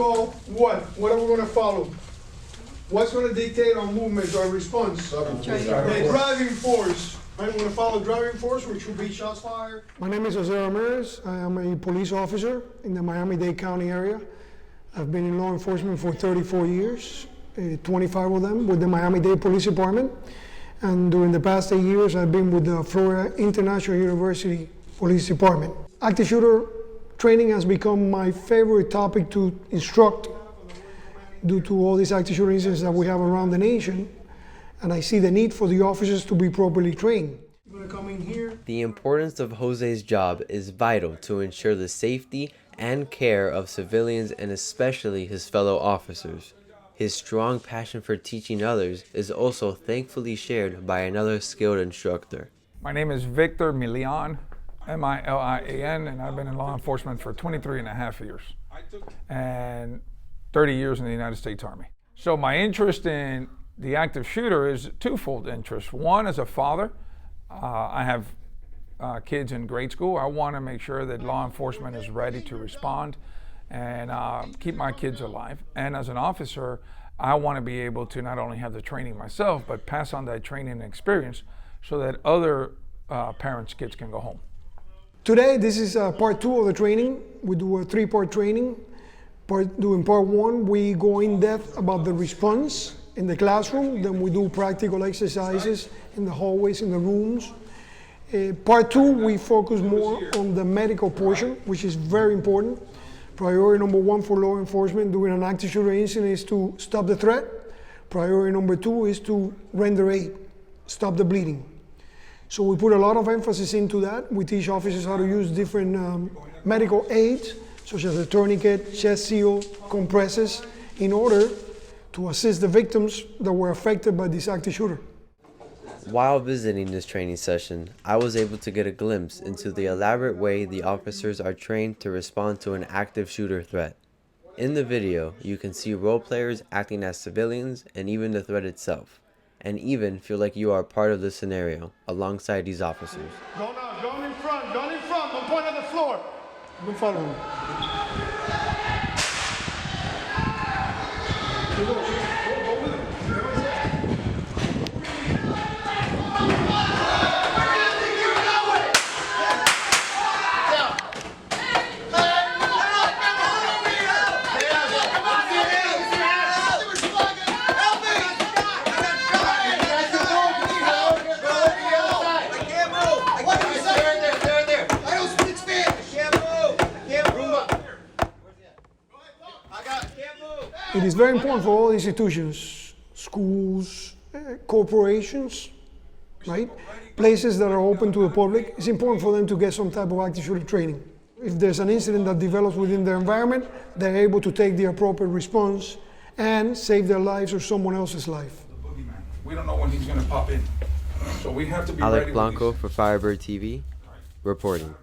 So what are we going to follow? What's going to dictate our movements, our response? The driving force. Right, we're going to follow driving force, which will be shots fired. My name is Jose Ramirez. I am a police officer in the Miami-Dade County area. I've been in law enforcement for 34 years, 25 of them with the Miami-Dade Police Department. And during the past 8 years, I've been with the Florida International University Police Department. Active shooter training has become my favorite topic to instruct due to all these active shooter incidents that we have around the nation. And I see the need for the officers to be properly trained. You're gonna come in here. The importance of Jose's job is vital to ensure the safety and care of civilians and especially his fellow officers. His strong passion for teaching others is also thankfully shared by another skilled instructor. My name is Victor Milian, M-I-L-I-A-N, and I've been in law enforcement for 23 and a half years and 30 years in the United States Army. So my interest in the active shooter is twofold interest. One, as a father, I have kids in grade school. I want to make sure that law enforcement is ready to respond and keep my kids alive. And as an officer, I want to be able to not only have the training myself, but pass on that training and experience so that other parents' kids can go home. Today, this is part 2 of the training. We do a 3-part training. During part 1, we go in depth about the response in the classroom. Then we do practical exercises in the hallways, in the rooms. Part 2, we focus more on the medical portion, which is very important. Priority number 1 for law enforcement during an active shooter incident is to stop the threat. Priority number 2 is to render aid, stop the bleeding. So we put a lot of emphasis into that. We teach officers how to use different medical aids, such as a tourniquet, chest seal, compresses, in order to assist the victims that were affected by this active shooter. While visiting this training session, I was able to get a glimpse into the elaborate way the officers are trained to respond to an active shooter threat. In the video, you can see role players acting as civilians and even the threat itself, and even feel like you are part of the scenario alongside these officers. Go now, go in front, don't point at the floor. Don't follow me. Go with him. It is very important for all institutions, schools, corporations, right? Places that are open to the public. It's important for them to get some type of active shooter training. If there's an incident that develops within their environment, they're able to take the appropriate response and save their lives or someone else's life. We don't know when he's going to pop in, so we have to be Alec ready. Blanco for Firebird TV, reporting.